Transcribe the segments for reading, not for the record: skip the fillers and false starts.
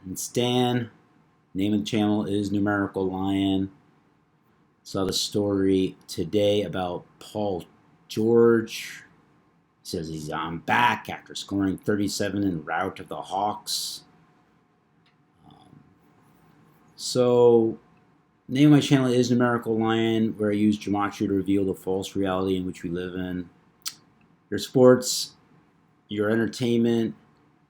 And Stan, name of the channel is Numerical Lion. Saw the story today about Paul George. He says he's on back after scoring 37 in rout of the Hawks. So, name of my channel is Numerical Lion, where I use gematria to reveal the false reality in which we live in. Your sports, your entertainment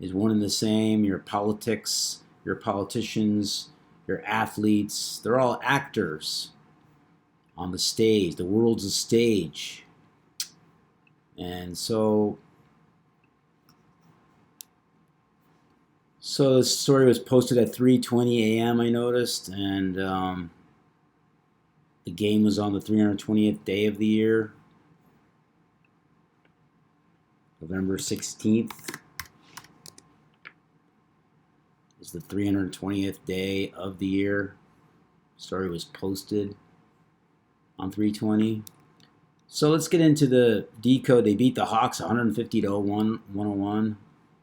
is one and the same. Your politics, your politicians, your athletes, they're all actors on the stage. The world's a stage. And so this story was posted at 3:20 a.m. I noticed, and the game was on the 320th day of the year, November 16th. Is the 320th day of the year. Story was posted on 3:20. So let's get into the decode. They beat the Hawks 150-101.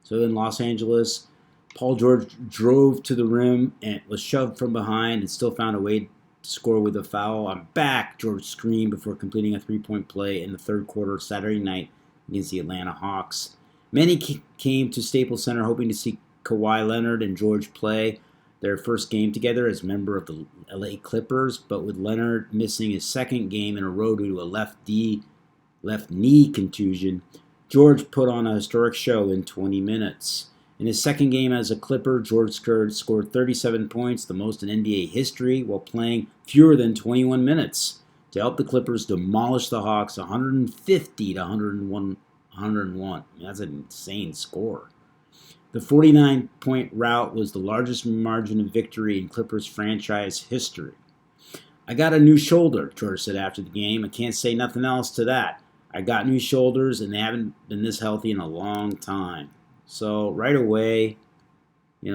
So in Los Angeles, Paul George drove to the rim and was shoved from behind and still found a way to score with a foul. "I'm back," George screamed before completing a three-point play in the third quarter Saturday night against the Atlanta Hawks. Many came to Staples Center hoping to see Kawhi Leonard and George play their first game together as member of the LA Clippers, but with Leonard missing his second game in a row due to a left knee contusion, George put on a historic show in 20 minutes. In his second game as a Clipper, George scored 37 points, the most in NBA history, while playing fewer than 21 minutes to help the Clippers demolish the Hawks 150-101. That's an insane score. The 49-point rout was the largest margin of victory in Clippers franchise history. "I got a new shoulder," George said after the game. "I can't say nothing else to that. I got new shoulders, and they haven't been this healthy in a long time." So right away,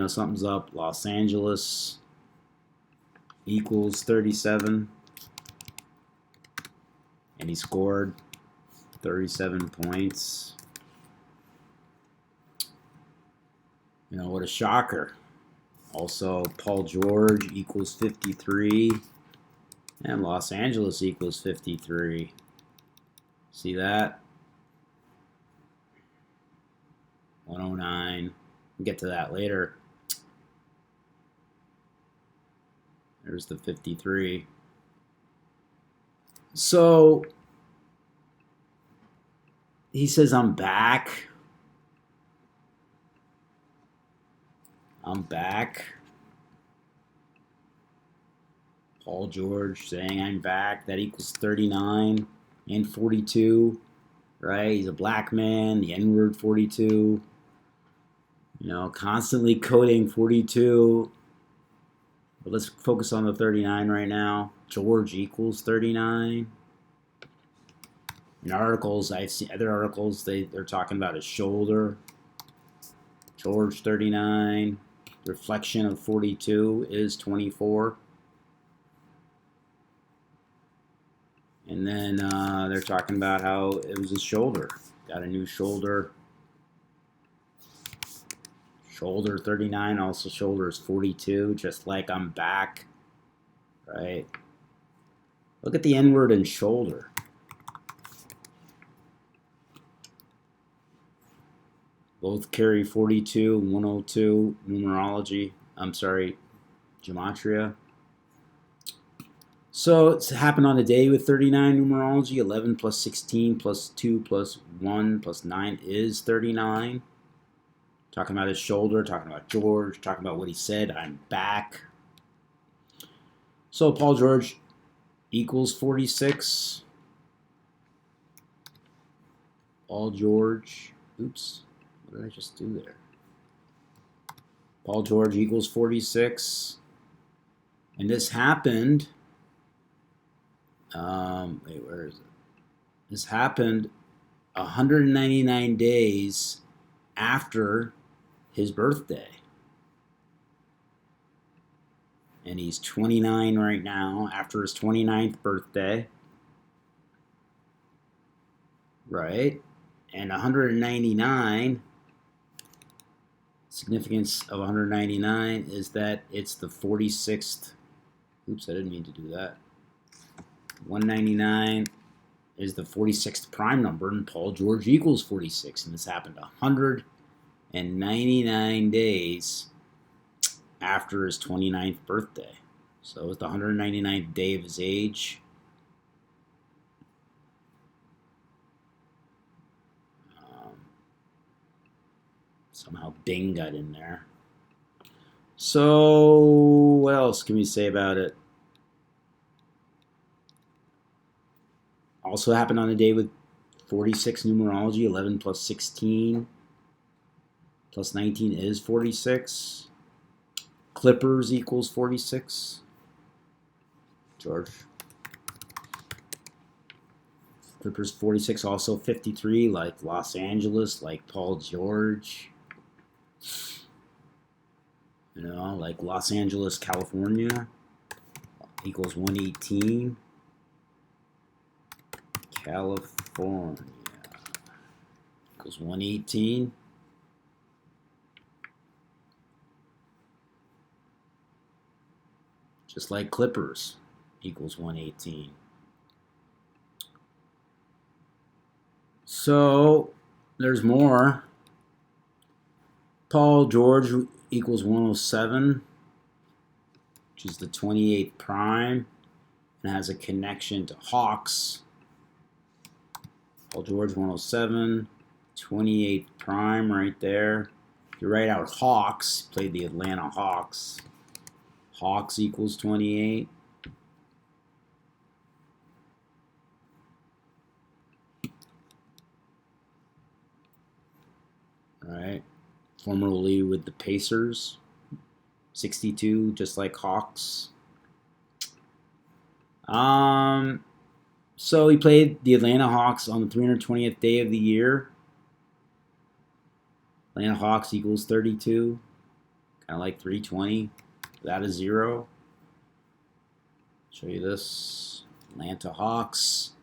something's up. Los Angeles equals 37. And he scored 37 points. What a shocker. Also, Paul George equals 53. And Los Angeles equals 53. See that? 109. We'll get to that later. There's the 53. So he says, "I'm back. I'm back." Paul George saying, "I'm back." That equals 39 and 42, right? He's a black man, the N-word 42. Constantly coding 42. But let's focus on the 39 right now. George equals 39. In articles, I've seen other articles, they're talking about his shoulder. George 39. Reflection of 42 is 24. And then they're talking about how it was his shoulder. Got a new shoulder. Shoulder 39, also shoulder is 42, just like "I'm back." Right? Look at the N-word and shoulder. Both carry 42 and 102 numerology. Gematria. So it's happened on a day with 39 numerology. 11 plus 16 plus 2 plus 1 plus 9 is 39. Talking about his shoulder, talking about George, talking about what he said, "I'm back." So Paul George equals 46. Paul George, oops, what did I just do there? Paul George equals 46. And this happened, where is it? This happened 199 days after his birthday. And he's 29 right now, after his 29th birthday. Right? And 199 Significance of 199 is that it's the 46th. Oops, I didn't mean to do that. 199 is the 46th prime number, and Paul George equals 46. And this happened 199 days after his 29th birthday. So it's the 199th day of his age. Somehow Bing got in there. So what else can we say about it? Also happened on a day with 46 numerology. 11 plus 16 plus 19 is 46. Clippers equals 46. George. Clippers 46, also 53, like Los Angeles, like Paul George. You know, like Los Angeles, California equals 118. California equals 118. Just like Clippers equals 118. So there's more. Paul George equals 107, which is the 28th prime, and has a connection to Hawks. Paul George 107, 28th prime right there. If you write out Hawks, played the Atlanta Hawks. Hawks equals 28. All right. Formerly with the Pacers. 62, just like Hawks. So he played the Atlanta Hawks on the 320th day of the year. Atlanta Hawks equals 32. Kind of like 320 without a zero. Show you this. Atlanta Hawks.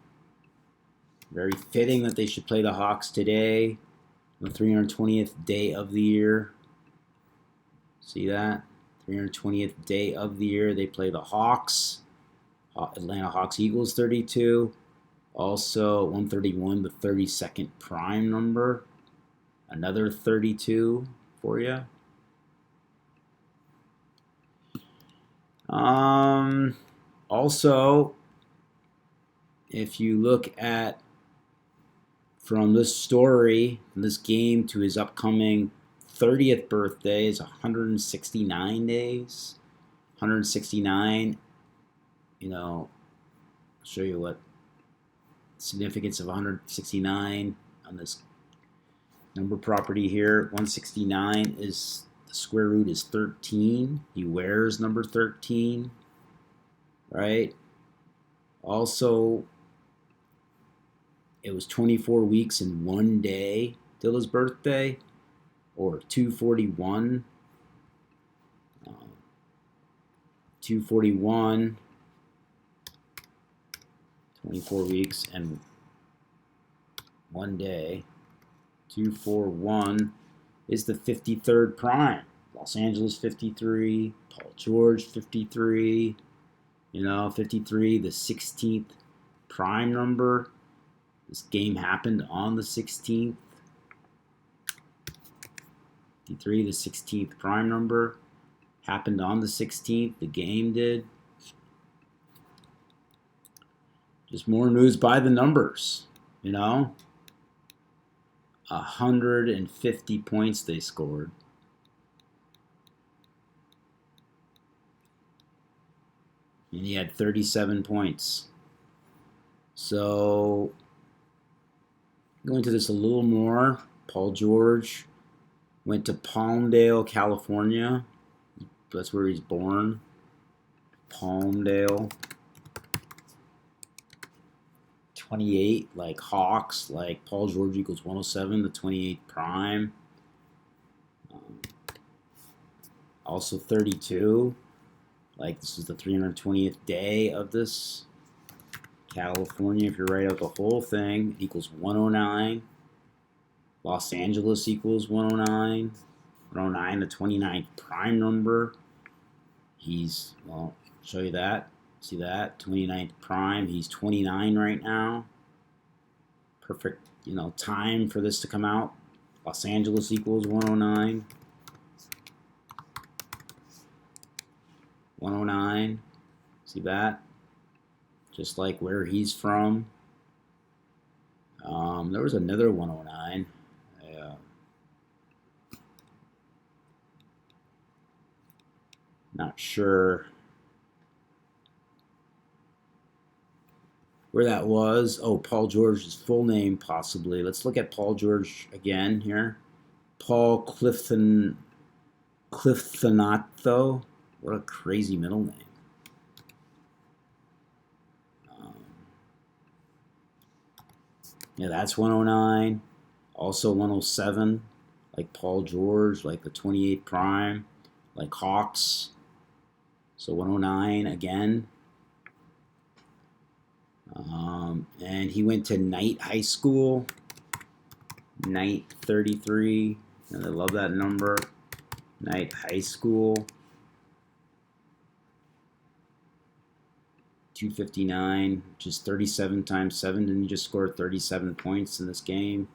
Very fitting that they should play the Hawks today. The 320th day of the year. See that? 320th day of the year. They play the Hawks. Atlanta Hawks equals 32. Also 131, the 32nd prime number. Another 32 for you. Also, if you look at from this story, from this game to his upcoming 30th birthday is 169 days. 169, you know, I'll show you what significance of 169 on this number property here. 169 is the square root is 13. He wears number 13, right? Also, it was 24 weeks in one day till his birthday, or 241. 241, 24 weeks and one day. 241 is the 53rd prime. Los Angeles 53, Paul George 53, 53, the 16th prime number. This game happened on the 16th. 53, the 16th prime number. Happened on the 16th. The game did. Just more news by the numbers, 150 points they scored. And he had 37 points. So, go into this a little more. Paul George went to Palmdale, California. That's where he's born. Palmdale. 28, like Hawks, like Paul George equals 107, the 28th prime. Also 32, like this is the 320th day of this. California, if you write out the whole thing, equals 109. Los Angeles equals 109. 109, the 29th prime number. He's, well, show you that. See that? 29th prime. He's 29 right now. Perfect, time for this to come out. Los Angeles equals 109. 109. See that? Just like where he's from. There was another 109. Not sure where that was. Oh, Paul George's full name, possibly. Let's look at Paul George again here. Paul Cliftonatho. What a crazy middle name. Yeah, that's 109. Also 107, like Paul George, like the 28 prime, like Hawks. So 109 again. And he went to Knight High School. Knight 33. And I love that number. Knight High School. 259, which is 37 times 7. Didn't he just score 37 points in this game?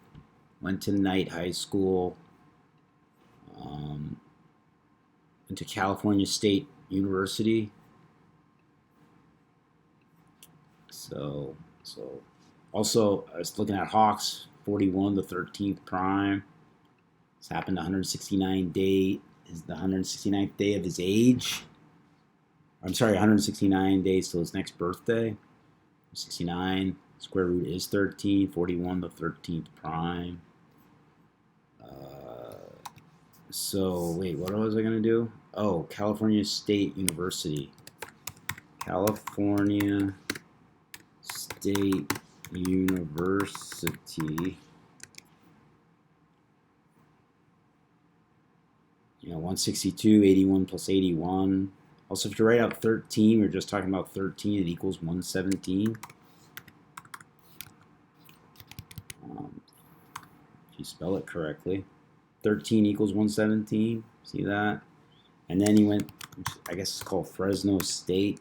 Went to Knight High School. Went to California State University. So also I was looking at Hawks, 41, the 13th prime. This happened 169 day. Is the 169th day of his age. I'm sorry, 169 days till his next birthday. 69 square root is 13. 41, the 13th prime. So wait, what was I gonna do? Oh, California State University. California State University. 162, 81 plus 81. Also, if you write out 13, we're just talking about 13, it equals 117. If you spell it correctly. 13 equals 117. See that? And then he went, I guess it's called Fresno State.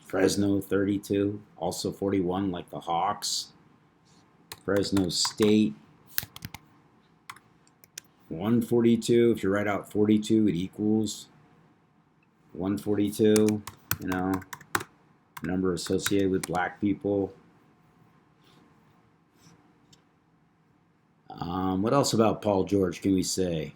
Fresno 32. Also 41 like the Hawks. Fresno State. 142. If you write out 42, it equals 142. Number associated with black people. What else about Paul George can we say?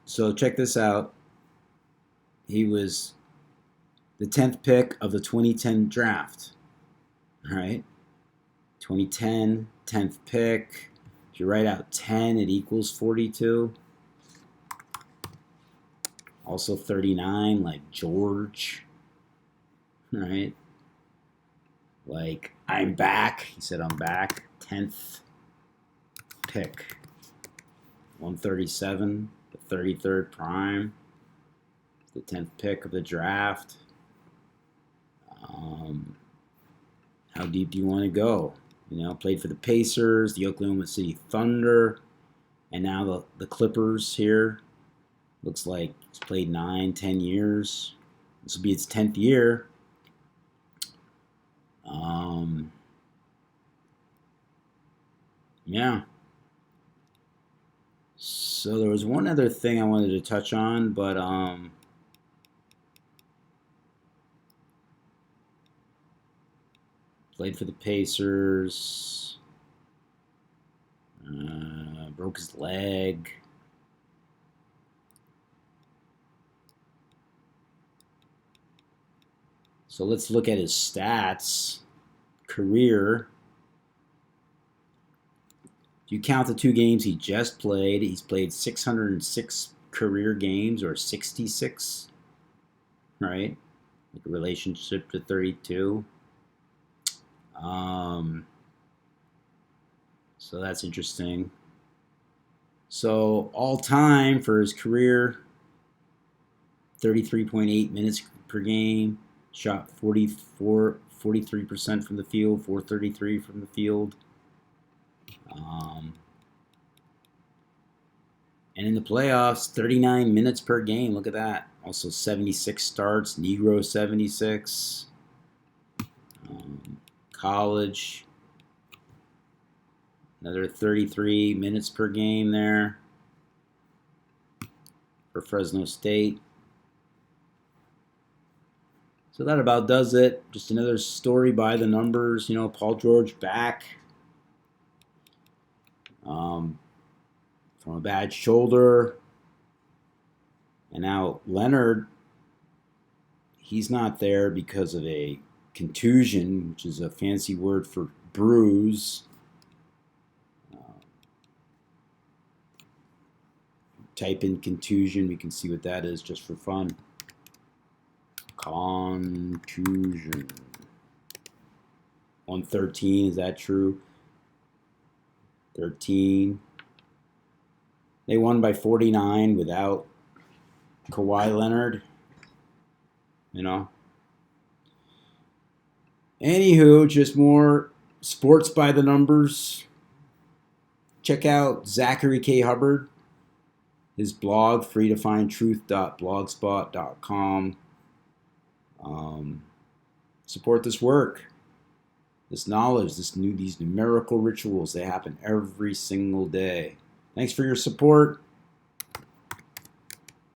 So check this out. He was the 10th pick of the 2010 draft. All right. 2010, 10th pick. If you write out 10, it equals 42. Also 39, like George. Right? Like, I'm back. He said, I'm back. 10th pick. 137, the 33rd prime. The 10th pick of the draft. How deep do you want to go? Played for the Pacers, the Oklahoma City Thunder, and now the Clippers here. Looks like he's played 9-10 years. This will be its 10th year. Yeah. So there was one other thing I wanted to touch on, but played for the Pacers. Broke his leg. So let's look at his stats. Career. If you count the 2 games he just played, he's played 606 career games, or 66, right? Like a relationship to 32. So that's interesting. So all time for his career, 33.8 minutes per game, shot 44 43% from the field, 433 from the field. And in the playoffs, 39 minutes per game. Look at that. Also 76 starts. Negro 76. College. Another 33 minutes per game there for Fresno State. So that about does it. Just another story by the numbers. You know, Paul George back from a bad shoulder. And now Leonard, he's not there because of a contusion, which is a fancy word for bruise. Type in contusion, we can see what that is just for fun. Contusion. 113, is that true? 13. They won by 49 without Kawhi Leonard. You know. Anywho, just more sports by the numbers. Check out Zachary K. Hubbard. His blog, freetofindtruth.blogspot.com. Support this work, this knowledge, these numerical rituals. They happen every single day. Thanks for your support.